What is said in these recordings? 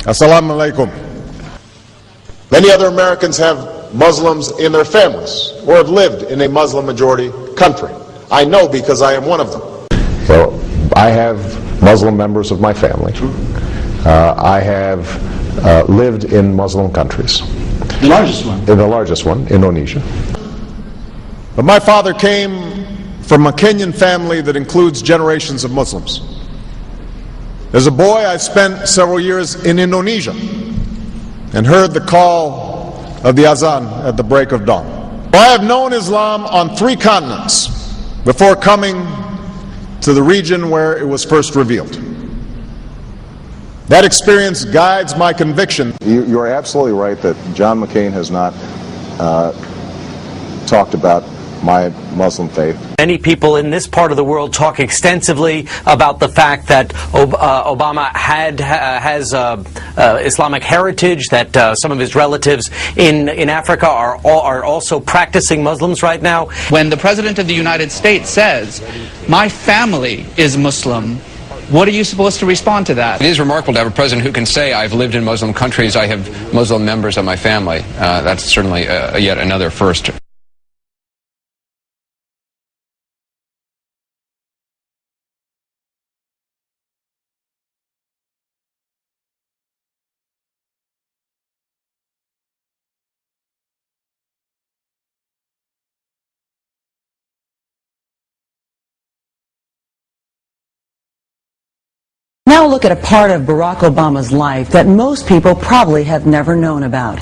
Assalamu alaikum. Many other Americans have Muslims in their families or have lived in a Muslim majority country. I know because I am one of them. So I have Muslim members of my family. I have lived in Muslim countries. The largest one? The largest one, Indonesia. But my father came from a Kenyan family that includes generations of Muslims. As a boy, I spent several years in Indonesia and heard the call of the azan at the break of dawn. I have known Islam on 3 continents before coming to the region where it was first revealed. That experience guides my conviction. You're absolutely right that John McCain has not talked about my Muslim faith. Many people in this part of the world talk extensively about the fact that Obama has Islamic heritage, that some of his relatives in Africa are also practicing Muslims right now. When the President of the United States says, my family is Muslim, what are you supposed to respond to that? It is remarkable to have a president who can say, I've lived in Muslim countries, I have Muslim members of my family. That's certainly yet another first. Now look at a part of Barack Obama's life that most people probably have never known about.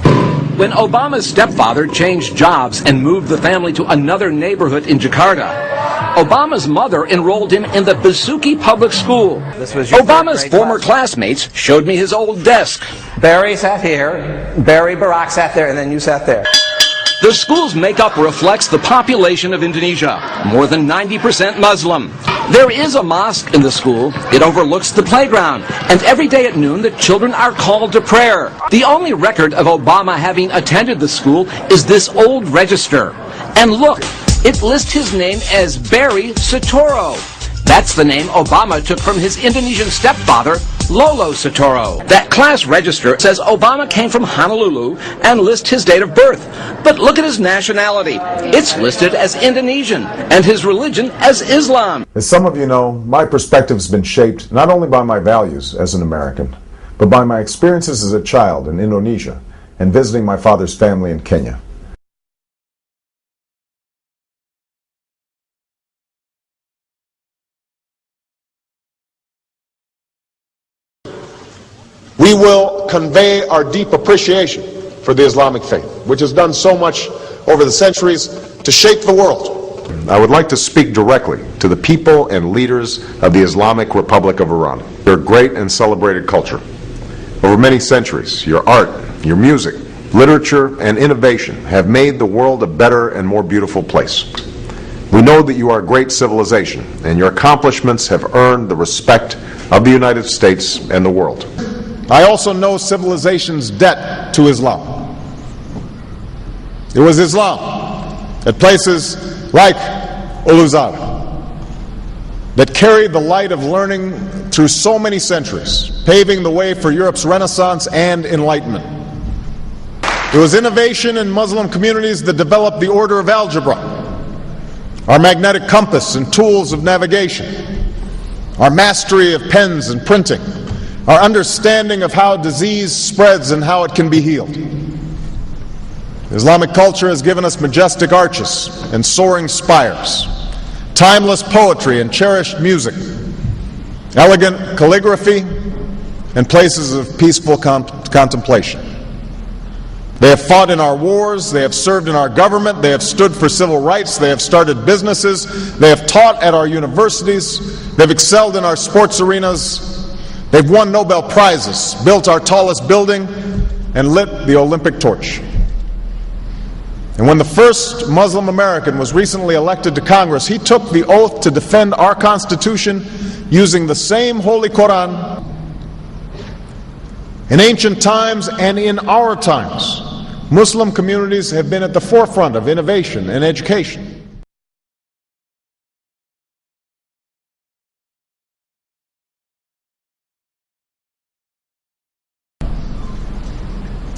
When Obama's stepfather changed jobs and moved the family to another neighborhood in Jakarta, Obama's mother enrolled him in the Basuki Public School. Obama's former classmates showed me his old desk. Barry sat here, Barack sat there, and then you sat there. The school's makeup reflects the population of Indonesia, more than 90% Muslim. There is a mosque in the school. It overlooks the playground, and every day at noon the children are called to prayer. The only record of Obama having attended the school is this old register. And look, it lists his name as Barry Sotoro. That's the name Obama took from his Indonesian stepfather, Lolo Sotoro. That class register says Obama came from Honolulu and lists his date of birth. But look at his nationality. It's listed as Indonesian and his religion as Islam. As some of you know, my perspective has been shaped not only by my values as an American, but by my experiences as a child in Indonesia and visiting my father's family in Kenya. We will convey our deep appreciation for the Islamic faith, which has done so much over the centuries to shape the world. I would like to speak directly to the people and leaders of the Islamic Republic of Iran. Their great and celebrated culture. Over many centuries, your art, your music, literature, and innovation have made the world a better and more beautiful place. We know that you are a great civilization, and your accomplishments have earned the respect of the United States and the world. I also know civilization's debt to Islam. It was Islam at places like Uluzar that carried the light of learning through so many centuries, paving the way for Europe's Renaissance and Enlightenment. It was innovation in Muslim communities that developed the order of algebra, our magnetic compass and tools of navigation, our mastery of pens and printing, our understanding of how disease spreads and how it can be healed. Islamic culture has given us majestic arches and soaring spires, timeless poetry and cherished music, elegant calligraphy, and places of peaceful contemplation. They have fought in our wars, they have served in our government, they have stood for civil rights, they have started businesses, they have taught at our universities, they've excelled in our sports arenas, they've won Nobel Prizes, built our tallest building, and lit the Olympic torch. And when the first Muslim American was recently elected to Congress, he took the oath to defend our Constitution using the same Holy Quran. In ancient times and in our times, Muslim communities have been at the forefront of innovation and education.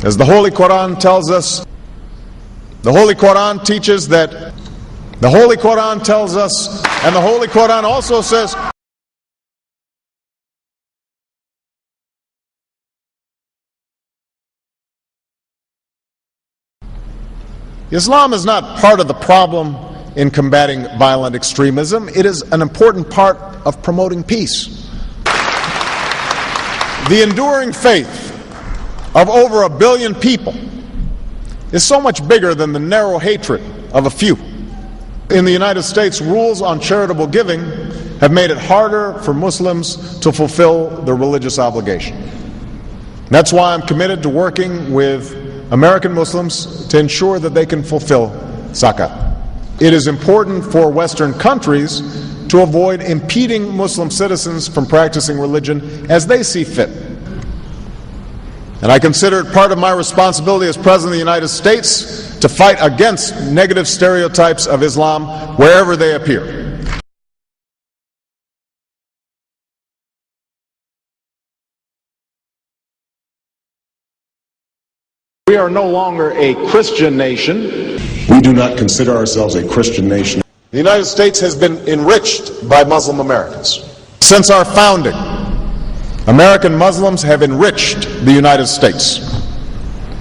As the Holy Quran tells us, the Holy Quran teaches that, the Holy Quran tells us, and the Holy Quran also says, Islam is not part of the problem in combating violent extremism. It is an important part of promoting peace. The enduring faith of over 1 billion people is so much bigger than the narrow hatred of a few. In the United States, rules on charitable giving have made it harder for Muslims to fulfill their religious obligation. That's why I'm committed to working with American Muslims to ensure that they can fulfill zakat. It is important for Western countries to avoid impeding Muslim citizens from practicing religion as they see fit. And I consider it part of my responsibility as President of the United States to fight against negative stereotypes of Islam wherever they appear. We are no longer a Christian nation. We do not consider ourselves a Christian nation. The United States has been enriched by Muslim Americans. Since our founding, American Muslims have enriched the United States.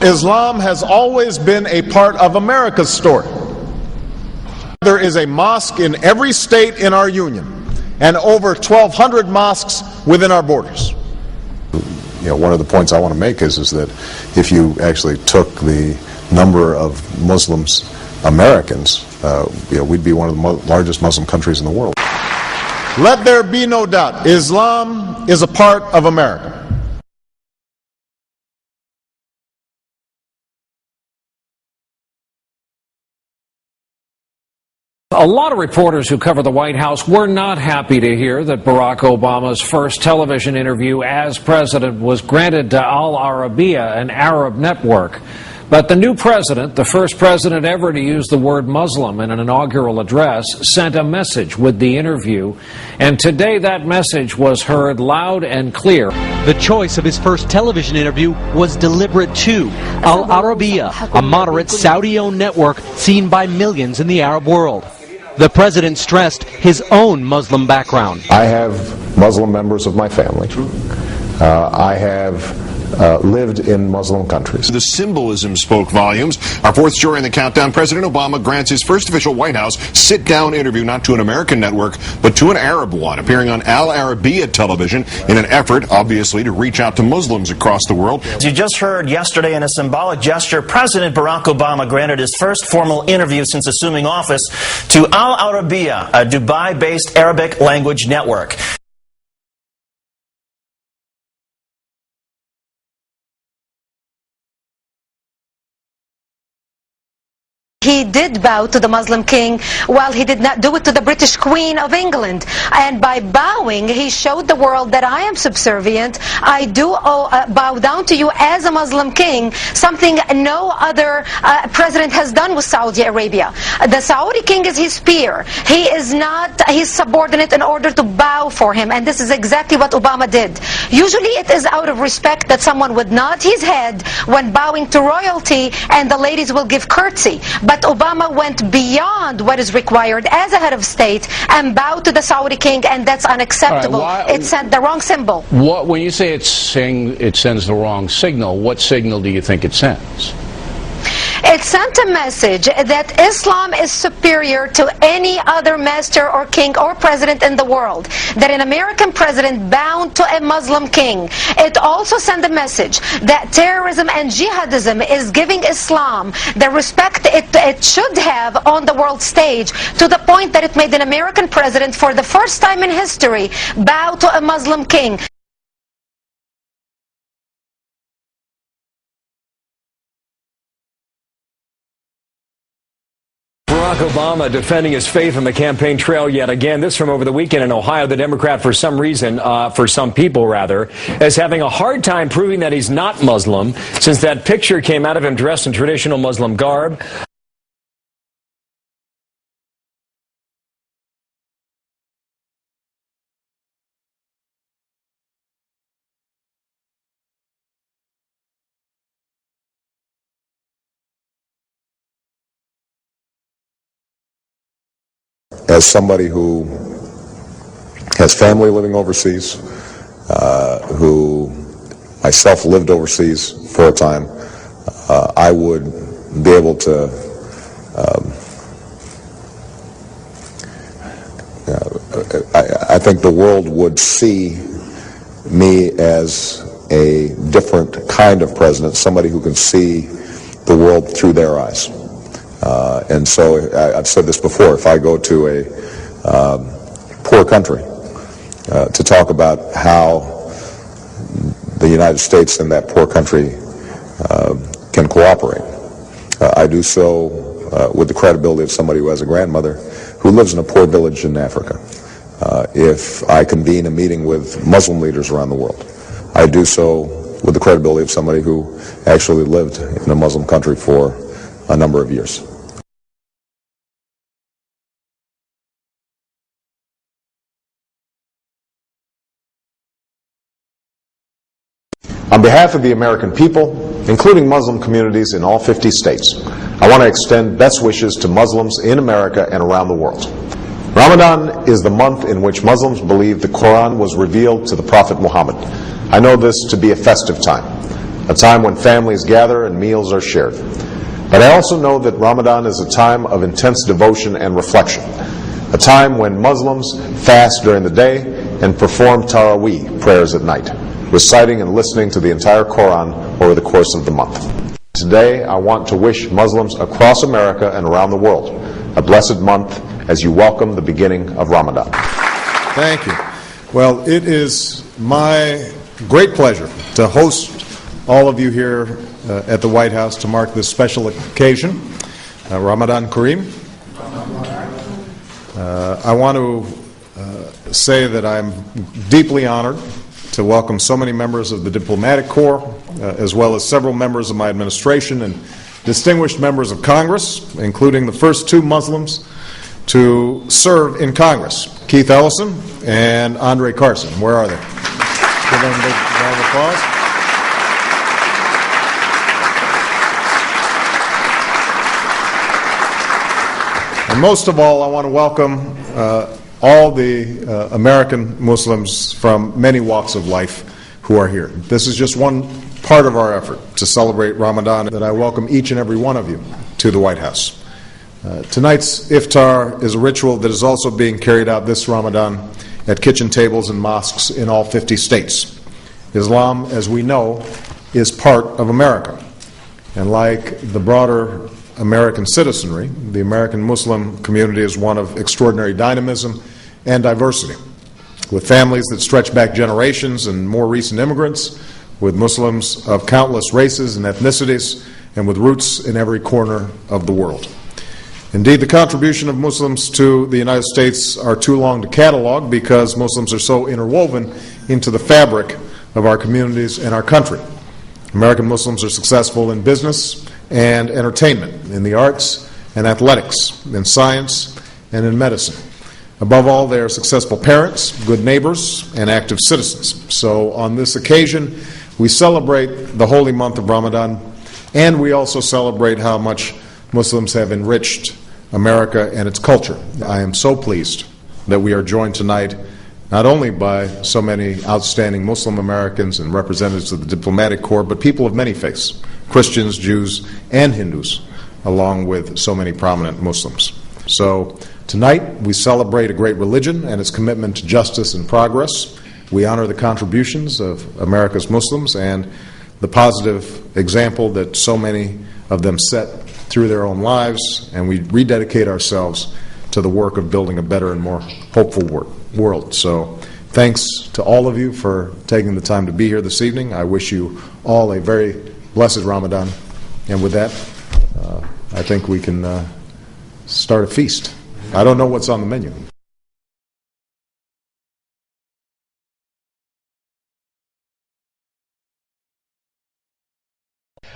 Islam has always been a part of America's story. There is a mosque in every state in our union and over 1,200 mosques within our borders. One of the points I want to make is that if you actually took the number of Muslims Americans, we'd be one of the largest Muslim countries in the world. Let there be no doubt, Islam is a part of America. A lot of reporters who cover the White House were not happy to hear that Barack Obama's first television interview as president was granted to Al Arabiya, an Arab network. But the new president, the first president ever to use the word Muslim in an inaugural address, sent a message with the interview. And today that message was heard loud and clear. The choice of his first television interview was deliberate too. Al Arabiya, a moderate Saudi-owned network seen by millions in the Arab world. The president stressed his own Muslim background. I have Muslim members of my family. I have lived in Muslim countries. The symbolism spoke volumes. Our fourth story in the countdown, President Obama grants his first official White House sit-down interview not to an American network, but to an Arab one, appearing on Al Arabiya television in an effort, obviously, to reach out to Muslims across the world. As you just heard yesterday in a symbolic gesture, President Barack Obama granted his first formal interview since assuming office to Al Arabiya, a Dubai-based Arabic language network. He did bow to the Muslim king, while he did not do it to the British Queen of England. And by bowing, he showed the world that I am subservient. I do bow down to you as a Muslim king, something no other president has done with Saudi Arabia. The Saudi king is his peer. He is not his subordinate in order to bow for him. And this is exactly what Obama did. Usually it is out of respect that someone would nod his head when bowing to royalty, and the ladies will give curtsy. But Obama went beyond what is required as a head of state and bowed to the Saudi king, and that's unacceptable. It sent the wrong symbol. When you say it sends the wrong signal, what signal do you think it sends? It sent a message that Islam is superior to any other master or king or president in the world, that an American president bowed to a Muslim king. It also sent a message that terrorism and jihadism is giving Islam the respect it should have on the world stage, to the point that it made an American president, for the first time in history, bow to a Muslim king. Barack Obama defending his faith on the campaign trail yet again. This from over the weekend in Ohio. The Democrat, for some reason, for some people rather, is having a hard time proving that he's not Muslim since that picture came out of him dressed in traditional Muslim garb. As somebody who has family living overseas, who myself lived overseas for a time, I would be able to I think the world would see me as a different kind of president, somebody who can see the world through their eyes. And so I've said this before, if I go to a poor country to talk about how the United States and that poor country can cooperate, I do so with the credibility of somebody who has a grandmother who lives in a poor village in Africa. If I convene a meeting with Muslim leaders around the world, I do so with the credibility of somebody who actually lived in a Muslim country for a number of years. On behalf of the American people, including Muslim communities in all 50 states, I want to extend best wishes to Muslims in America and around the world. Ramadan is the month in which Muslims believe the Quran was revealed to the Prophet Muhammad. I know this to be a festive time, a time when families gather and meals are shared. But I also know that Ramadan is a time of intense devotion and reflection, a time when Muslims fast during the day and perform Taraweeh prayers at night, reciting and listening to the entire Quran over the course of the month. Today, I want to wish Muslims across America and around the world a blessed month as you welcome the beginning of Ramadan. Thank you. Well, it is my great pleasure to host all of you here at the White House to mark this special occasion, Ramadan Kareem. I want to say that I'm deeply honored to welcome so many members of the diplomatic corps, as well as several members of my administration and distinguished members of Congress, including the first two Muslims to serve in Congress, Keith Ellison and Andre Carson. Where are they? Give them a big round of applause. And most of all, I want to welcome all the American Muslims from many walks of life who are here. This is just one part of our effort to celebrate Ramadan, that I welcome each and every one of you to the White House. Tonight's iftar is a ritual that is also being carried out this Ramadan at kitchen tables and mosques in all 50 states. Islam, as we know, is part of America. And like the broader American citizenry, the American Muslim community is one of extraordinary dynamism and diversity, with families that stretch back generations and more recent immigrants, with Muslims of countless races and ethnicities, and with roots in every corner of the world. Indeed, the contribution of Muslims to the United States are too long to catalog because Muslims are so interwoven into the fabric of our communities and our country. American Muslims are successful in business and entertainment, in the arts and athletics, in science and in medicine. Above all, they are successful parents, good neighbors, and active citizens. So on this occasion, we celebrate the holy month of Ramadan, and we also celebrate how much Muslims have enriched America and its culture. I am so pleased that we are joined tonight not only by so many outstanding Muslim Americans and representatives of the diplomatic corps, but people of many faiths, Christians, Jews, and Hindus, along with so many prominent Muslims. So tonight we celebrate a great religion and its commitment to justice and progress. We honor the contributions of America's Muslims and the positive example that so many of them set through their own lives, and we rededicate ourselves to the work of building a better and more hopeful world. So thanks to all of you for taking the time to be here this evening. I wish you all a very blessed Ramadan. And with that, I think we can start a feast. I don't know what's on the menu.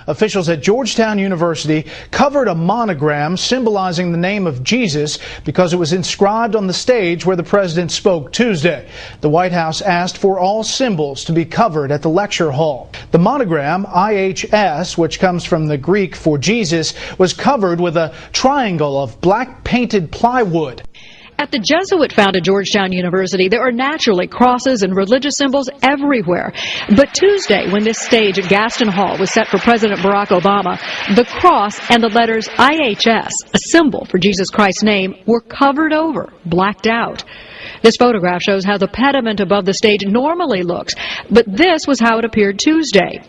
Officials at Georgetown University covered a monogram symbolizing the name of Jesus because it was inscribed on the stage where the president spoke Tuesday. The White House asked for all symbols to be covered at the lecture hall. The monogram, IHS, which comes from the Greek for Jesus, was covered with a triangle of black painted plywood. At the Jesuit-founded Georgetown University, there are naturally crosses and religious symbols everywhere. But Tuesday, when this stage at Gaston Hall was set for President Barack Obama, the cross and the letters IHS, a symbol for Jesus Christ's name, were covered over, blacked out. This photograph shows how the pediment above the stage normally looks, but this was how it appeared Tuesday.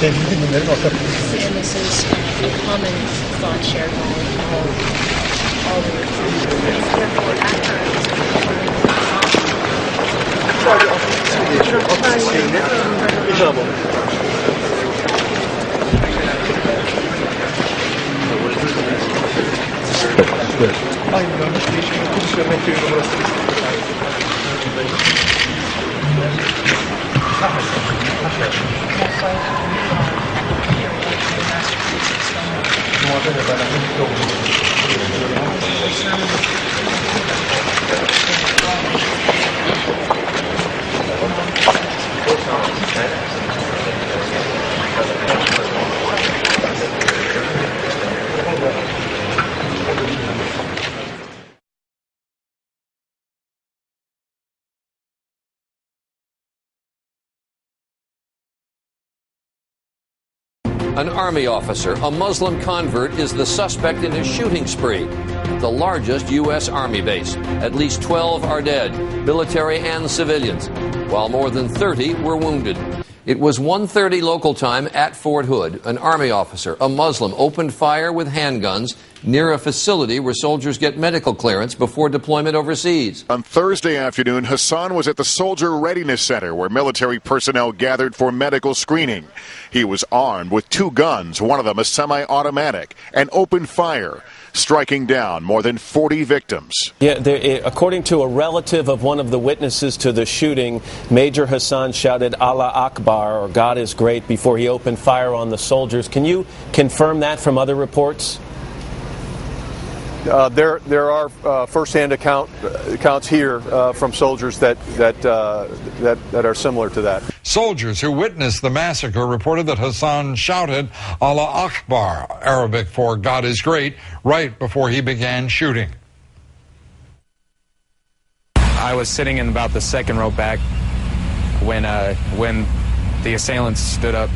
And this is a common thought shared by all the An army officer, a Muslim convert, is the suspect in a shooting spree at the largest U.S. Army base. At least 12 are dead, military and civilians, while more than 30 were wounded. It was 1:30 local time at Fort Hood. An army officer, a Muslim, opened fire with handguns near a facility where soldiers get medical clearance before deployment overseas. On Thursday afternoon, Hussein was at the Soldier Readiness Center where military personnel gathered for medical screening. He was armed with 2 guns, one of them a semi-automatic, and opened fire, striking down more than 40 victims. Yeah, according to a relative of one of the witnesses to the shooting, Major Hussein shouted Allah Akbar, or God is great, before he opened fire on the soldiers. Can you confirm that from other reports? There are first-hand accounts here from soldiers that are similar to that. Soldiers who witnessed the massacre reported that Hussein shouted Allah Akbar, Arabic for God is great, right before he began shooting. I was sitting in about the second row back when the assailants stood up,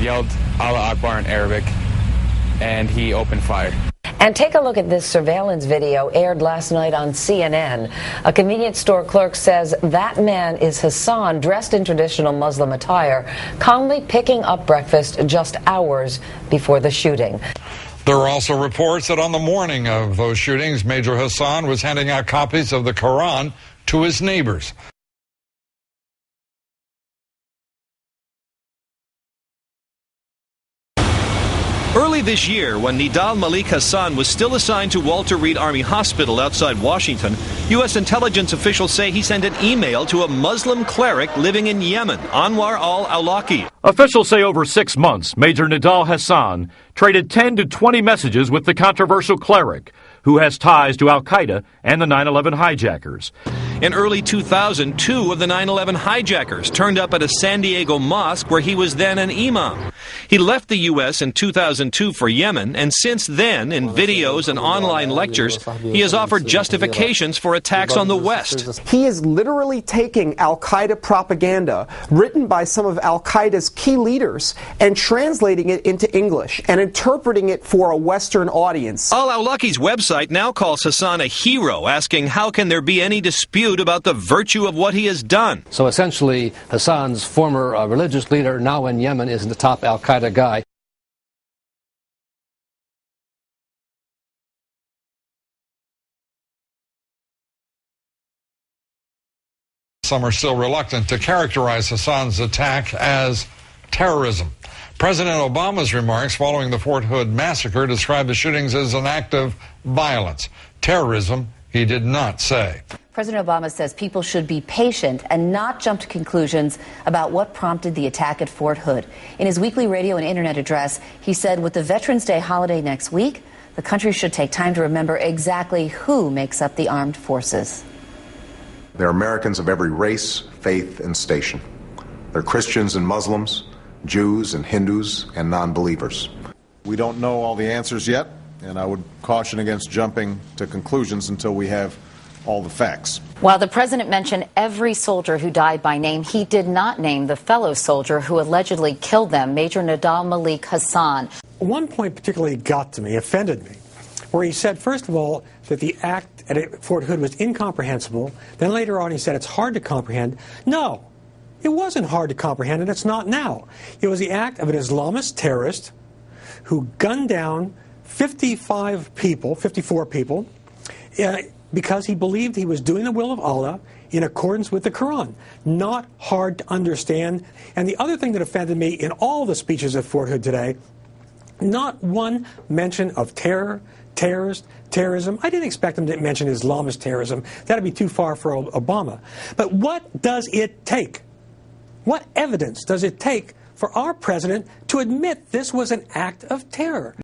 yelled Allah Akbar in Arabic, and he opened fire. And take a look at this surveillance video aired last night on CNN. A convenience store clerk says that man is Hassan, dressed in traditional Muslim attire, calmly picking up breakfast just hours before the shooting. There are also reports that on the morning of those shootings, Major Hussein was handing out copies of the Quran to his neighbors. Early this year, when Nidal Malik Hassan was still assigned to Walter Reed Army Hospital outside Washington, U.S. intelligence officials say he sent an email to a Muslim cleric living in Yemen, Anwar al-Awlaki. Officials say over 6 months, Major Nidal Hassan traded 10 to 20 messages with the controversial cleric, who has ties to al-Qaeda and the 9/11 hijackers. In early 2000, 2 of the 9/11 hijackers turned up at a San Diego mosque where he was then an imam. He left the U.S. in 2002 for Yemen, and since then, in videos and online lectures, he has offered justifications for attacks on the West. He is literally taking al-Qaeda propaganda written by some of al-Qaeda's key leaders and translating it into English and interpreting it for a Western audience. Al-Awlaki's website now calls Hussein a hero, asking how can there be any dispute about the virtue of what he has done. So essentially, Hassan's former religious leader, now in Yemen, is the top al-Qaeda guy. Some are still reluctant to characterize Hassan's attack as terrorism. President Obama's remarks following the Fort Hood massacre described the shootings as an act of violence. Terrorism, he did not say. President Obama says people should be patient and not jump to conclusions about what prompted the attack at Fort Hood. In his weekly radio and internet address, he said with the Veterans Day holiday next week, the country should take time to remember exactly who makes up the armed forces. They're Americans of every race, faith, and station. They're Christians and Muslims, Jews and Hindus, and non-believers. We don't know all the answers yet, and I would caution against jumping to conclusions until we have all the facts. While the president mentioned every soldier who died by name, he did not name the fellow soldier who allegedly killed them, Major Nidal Malik Hassan. One point particularly got to me, offended me, where he said, first of all, that the act at Fort Hood was incomprehensible. Then later on he said it's hard to comprehend. No, it wasn't hard to comprehend, and it's not now. It was the act of an Islamist terrorist who gunned down 54 people, because he believed he was doing the will of Allah in accordance with the Quran. Not hard to understand. And the other thing that offended me in all the speeches at Fort Hood today, not one mention of terrorism. I didn't expect him to mention Islamist terrorism. That would be too far for Obama. But what does it take? What evidence does it take for our president to admit this was an act of terror?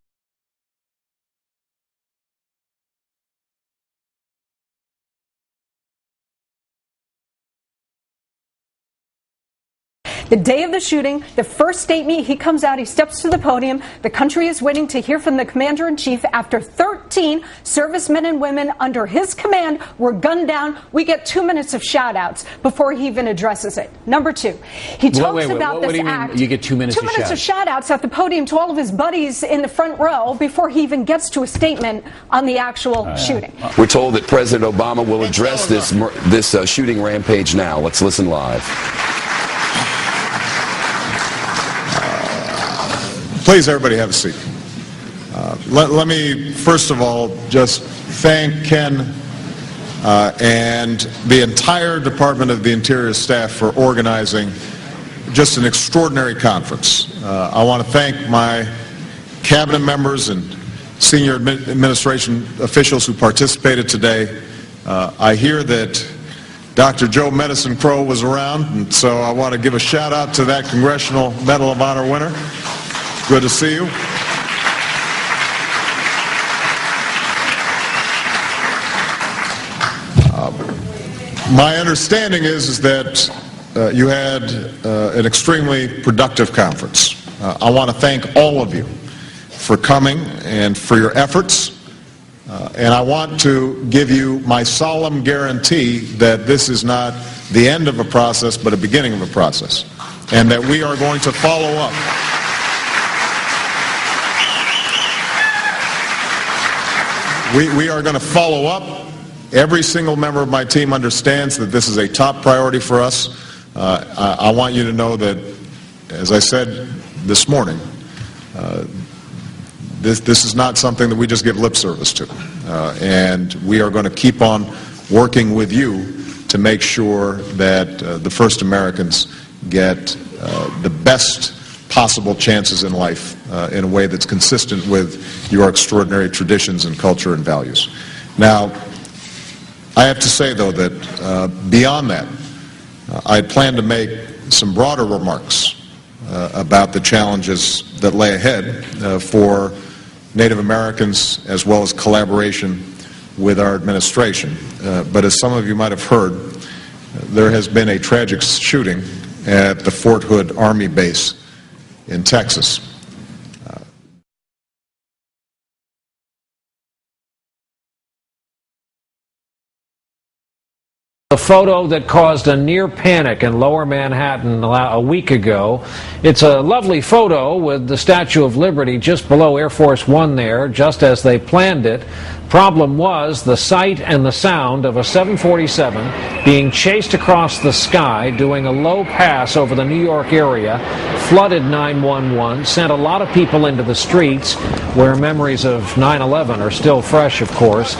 The day of the shooting, the first statement, he comes out, he steps to the podium. The country is waiting to hear from the commander-in-chief after 13 servicemen and women under his command were gunned down. We get 2 minutes of shout-outs before he even addresses it. Number two, he talks about this act. You get 2 minutes 2 minutes of shout-outs at the podium to all of his buddies in the front row before he even gets to a statement on the actual shooting. We're told that President Obama will address this shooting rampage now. Let's listen live. Please, everybody have a seat. Let me, first of all, just thank Ken and the entire Department of the Interior staff for organizing just an extraordinary conference. I want to thank my cabinet members and senior administration officials who participated today. I hear that Dr. Joe Medicine Crow was around, and so I want to give a shout out to that Congressional Medal of Honor winner. Good to see you. My understanding is that you had an extremely productive conference. I want to thank all of you for coming and for your efforts. And I want to give you my solemn guarantee that this is not the end of a process, but a beginning of a process. And that we are going to follow up. We are going to follow up. Every single member of my team understands that this is a top priority for us. I want you to know that, as I said this morning, this is not something that we just give lip service to. And we are going to keep on working with you to make sure that the first Americans get the best possible chances in life in a way that's consistent with your extraordinary traditions and culture and values. Now, I have to say, though, that beyond that, I plan to make some broader remarks about the challenges that lay ahead for Native Americans, as well as collaboration with our administration. But as some of you might have heard, there has been a tragic shooting at the Fort Hood Army base in Texas. A photo that caused a near panic in Lower Manhattan a week ago. It's a lovely photo with the Statue of Liberty just below Air Force One there, just as they planned it. Problem was the sight and the sound of a 747 being chased across the sky, doing a low pass over the New York area, flooded 911, sent a lot of people into the streets, where memories of 9/11 are still fresh, of course.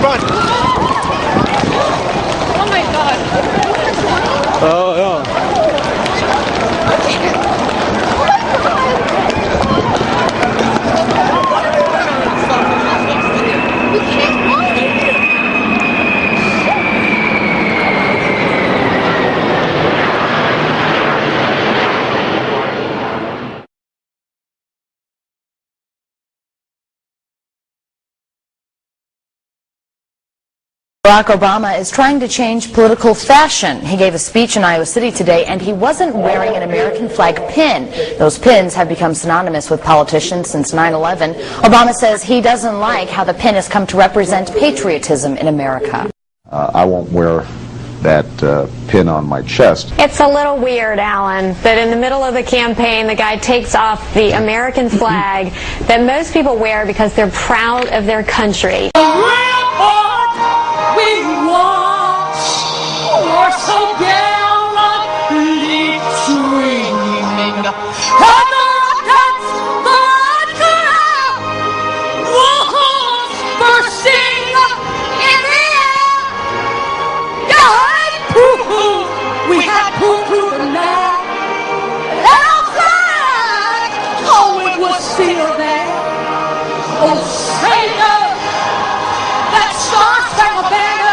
Run! Oh my God! Oh yeah. Barack Obama is trying to change political fashion. He gave a speech in Iowa City today, and he wasn't wearing an American flag pin. Those pins have become synonymous with politicians since 9/11. Obama says he doesn't like how the pin has come to represent patriotism in America. I won't wear that pin on my chest. It's a little weird, Alan, that in the middle of the campaign, the guy takes off the American flag that most people wear because they're proud of their country. We want or so gallantly dreaming of the rockets, the red cloud, wolves bursting in the air. God, poo-poo, we had poo-poo the night, and outside, oh, it was still there. Oh, Savior, that star-spangled banner.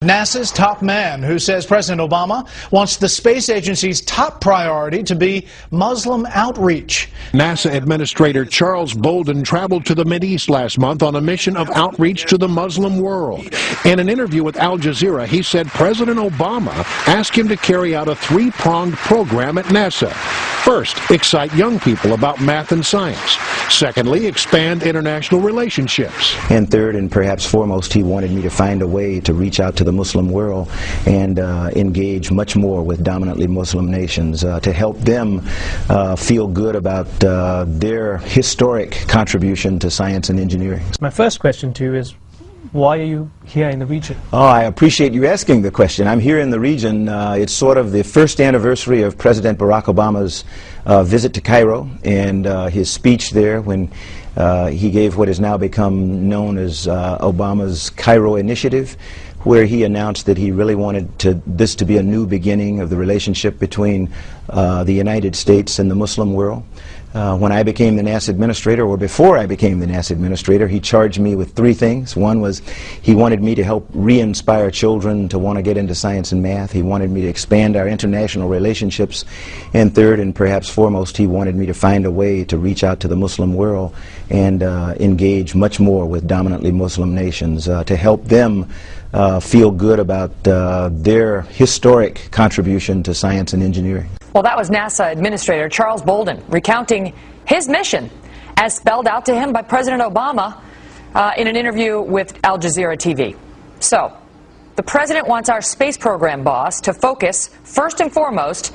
NASA's top man, who says President Obama wants the space agency's top priority to be Muslim outreach. NASA Administrator Charles Bolden traveled to the Mideast last month on a mission of outreach to the Muslim world. In an interview with Al Jazeera, he said President Obama asked him to carry out a three-pronged program at NASA. First, excite young people about math and science. Secondly, expand international relationships. And third, and perhaps foremost, he wanted me to find a way to reach out to the Muslim world and engage much more with dominantly Muslim nations to help them feel good about their historic contribution to science and engineering. My first question to you is, why are you here in the region? Oh, I appreciate you asking the question. I'm here in the region. It's sort of the first anniversary of President Barack Obama's visit to Cairo and his speech there when he gave what has now become known as Obama's Cairo Initiative, where he announced that he really wanted this to be a new beginning of the relationship between the United States and the Muslim world. When I became the NASA administrator, or before I became the NASA administrator, he charged me with three things. One was he wanted me to help re-inspire children to want to get into science and math. He wanted me to expand our international relationships. And third, and perhaps foremost, he wanted me to find a way to reach out to the Muslim world and engage much more with dominantly Muslim nations to help them feel good about their historic contribution to science and engineering. Well, that was NASA Administrator Charles Bolden recounting his mission as spelled out to him by President Obama in an interview with Al Jazeera TV. So, the President wants our space program boss to focus, first and foremost,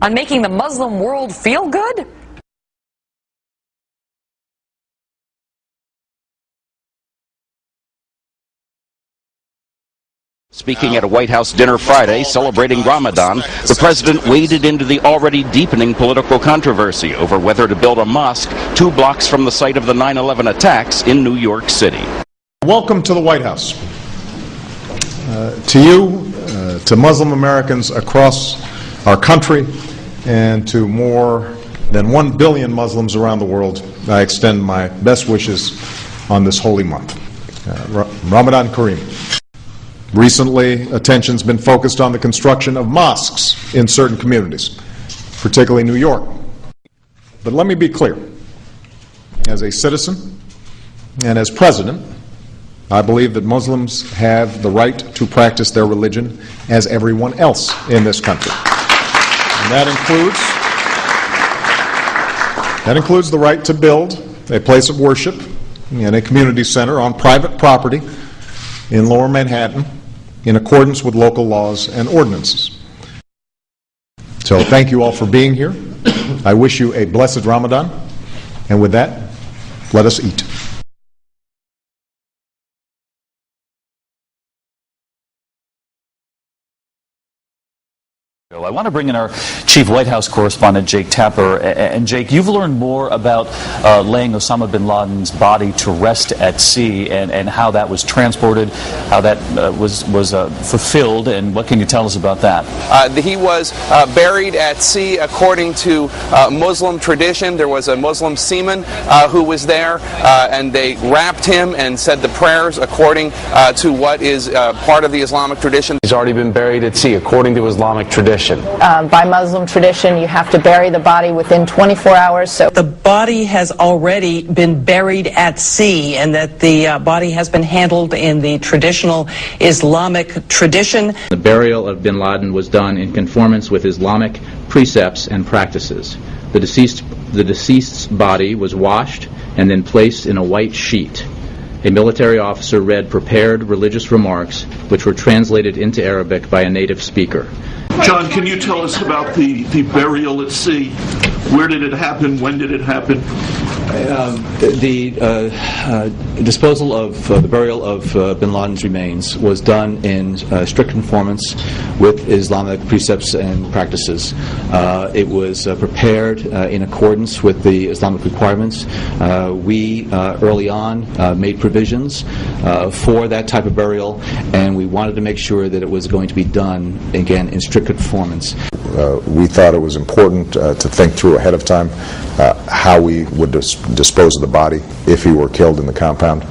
on making the Muslim world feel good? Speaking at a White House dinner Friday celebrating Ramadan, the president waded into the already deepening political controversy over whether to build a mosque 2 blocks from the site of the 9/11 attacks in New York City. Welcome to the White House. To you, to Muslim Americans across our country, and to more than 1 billion Muslims around the world, I extend my best wishes on this holy month. Ramadan Kareem. Recently, attention's been focused on the construction of mosques in certain communities, particularly New York. But let me be clear. As a citizen and as president, I believe that Muslims have the right to practice their religion as everyone else in this country. And that includes the right to build a place of worship and a community center on private property in Lower Manhattan in accordance with local laws and ordinances. So thank you all for being here. I wish you a blessed Ramadan. And with that, let us eat. I want to bring in our chief White House correspondent, Jake Tapper. And Jake, you've learned more about laying Osama bin Laden's body to rest at sea and how that was transported, how that was fulfilled, and what can you tell us about that? He was buried at sea according to Muslim tradition. There was a Muslim seaman who was there, and they wrapped him and said the prayers according to what is part of the Islamic tradition. He's already been buried at sea according to Islamic tradition. By Muslim tradition, you have to bury the body within 24 hours. So the body has already been buried at sea, and that the body has been handled in the traditional Islamic tradition. The burial of bin Laden was done in conformance with Islamic precepts and practices. The deceased's body was washed and then placed in a white sheet. A military officer read prepared religious remarks, which were translated into Arabic by a native speaker. John, can you tell us about the burial at sea? Where did it happen? When did it happen? The disposal of the burial of bin Laden's remains was done in strict conformance with Islamic precepts and practices. It was prepared in accordance with the Islamic requirements. We early on made provisions for that type of burial, and we wanted to make sure that it was going to be done, again, in strict conformance. We thought it was important to think through ahead of time how we would dispose of the body if he were killed in the compound.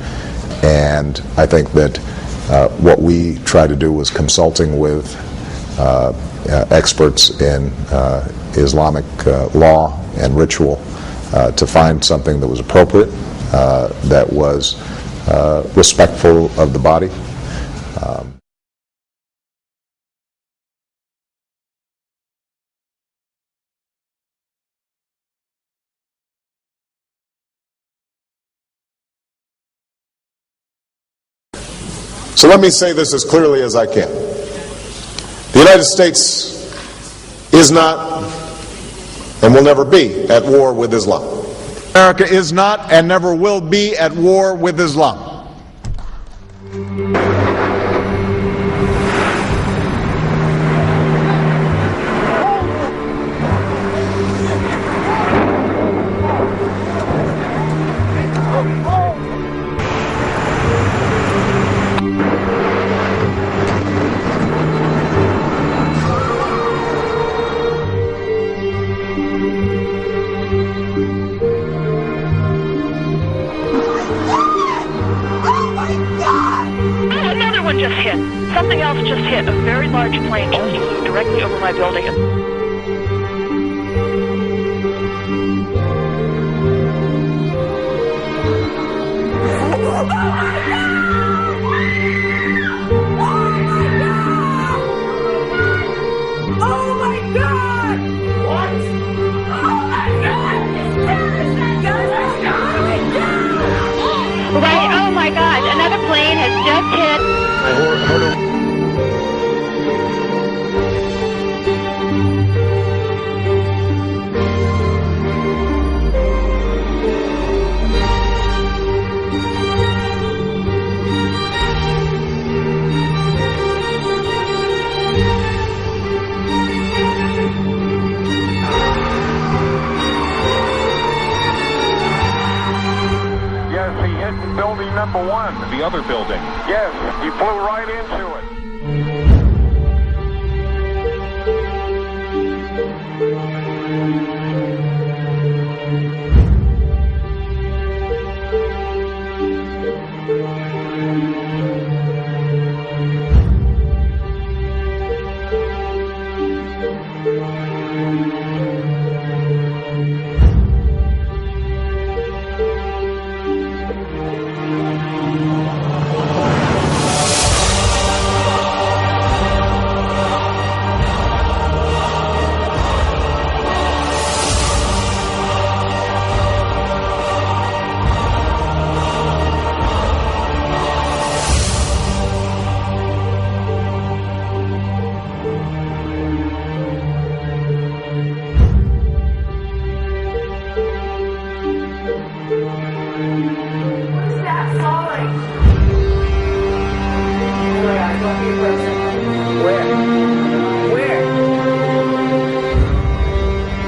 And I think that what we tried to do was consulting with experts in Islamic law and ritual to find something that was appropriate, that was respectful of the body. So let me say this as clearly as I can. The United States is not and will never be at war with Islam. America is not and never will be at war with Islam. Just hit. Something else just hit. A very large plane just flew directly over my building. Oh my God, another plane has just hit. number one. The other building. Yes, he flew right into it.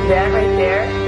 That right there?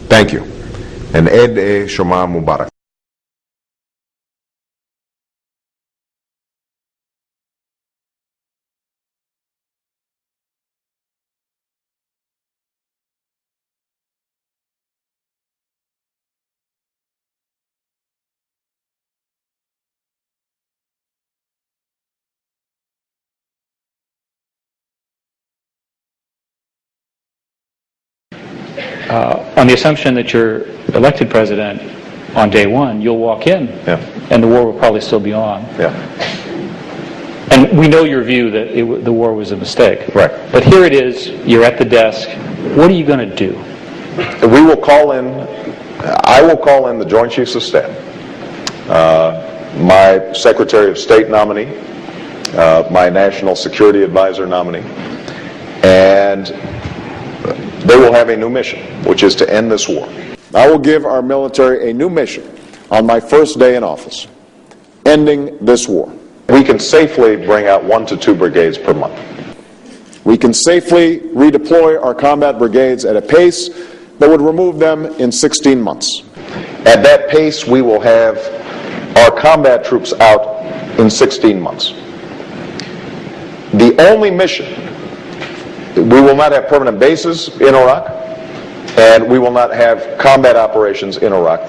Thank you. And Ed Shoma Mubarak. on the assumption that you're elected president on day one, you'll walk in, and the war will probably still be on. And we know your view that the war was a mistake. Right. But here it is, you're at the desk. What are you going to do? We will call in, I will call in the Joint Chiefs of Staff, my Secretary of State nominee, my National Security Advisor nominee, and they will have a new mission, which is to end this war. I will give our military a new mission on my first day in office, ending this war. We can safely bring out 1 to 2 brigades per month. We can safely redeploy our combat brigades at a pace that would remove them in 16 months. At that pace, we will have our combat troops out in 16 months. The only mission, we will not have permanent bases in Iraq, and we will not have combat operations in Iraq.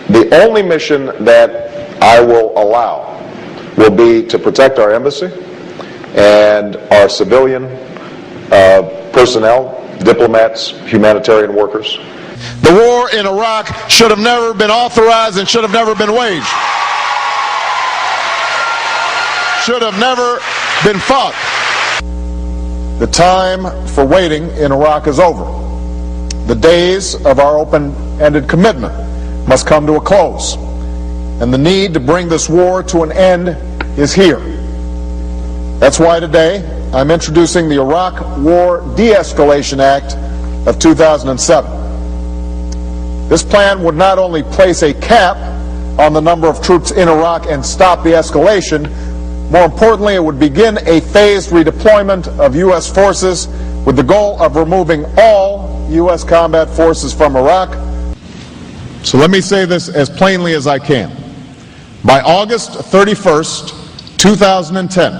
The only mission that I will allow will be to protect our embassy and our civilian personnel, diplomats, humanitarian workers. The war in Iraq should have never been authorized and should have never been waged. Should have never been fought. The time for waiting in Iraq is over. The days of our open-ended commitment must come to a close, and the need to bring this war to an end is here. That's why today I'm introducing the Iraq War De-Escalation Act of 2007. This plan would not only place a cap on the number of troops in Iraq and stop the escalation, more importantly, it would begin a phased redeployment of U.S. forces with the goal of removing all U.S. combat forces from Iraq. So let me say this as plainly as I can. By August 31st, 2010,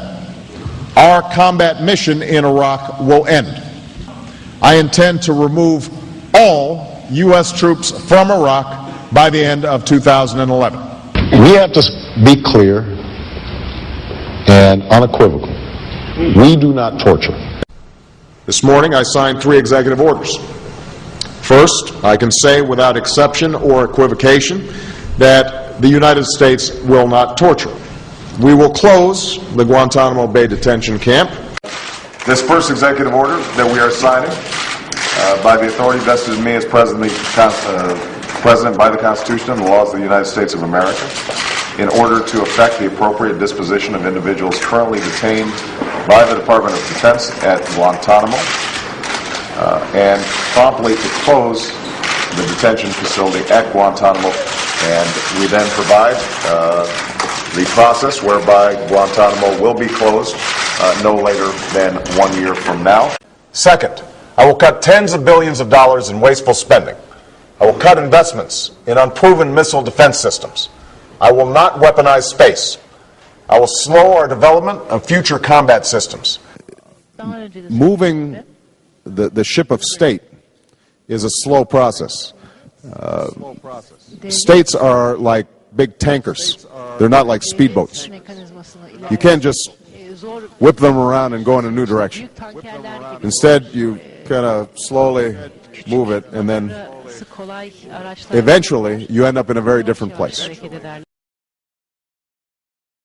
our combat mission in Iraq will end. I intend to remove all U.S. troops from Iraq by the end of 2011. We have to be clear and unequivocal. We do not torture. This morning I signed 3 executive orders. First, I can say without exception or equivocation that the United States will not torture. We will close the Guantanamo Bay detention camp. This first executive order that we are signing by the authority vested in me as President by the Constitution and the laws of the United States of America, in order to effect the appropriate disposition of individuals currently detained by the Department of Defense at Guantanamo, and promptly to close the detention facility at Guantanamo. And we then provide the process whereby Guantanamo will be closed no later than 1 year from now. Second, I will cut tens of billions of dollars in wasteful spending. I will cut investments in unproven missile defense systems. I will not weaponize space. I will slow our development of future combat systems. Moving the ship of state is a slow process. States are like big tankers. They're not like speedboats. You can't just whip them around and go in a new direction. Instead, you kind of slowly move it, and then eventually you end up in a very different place.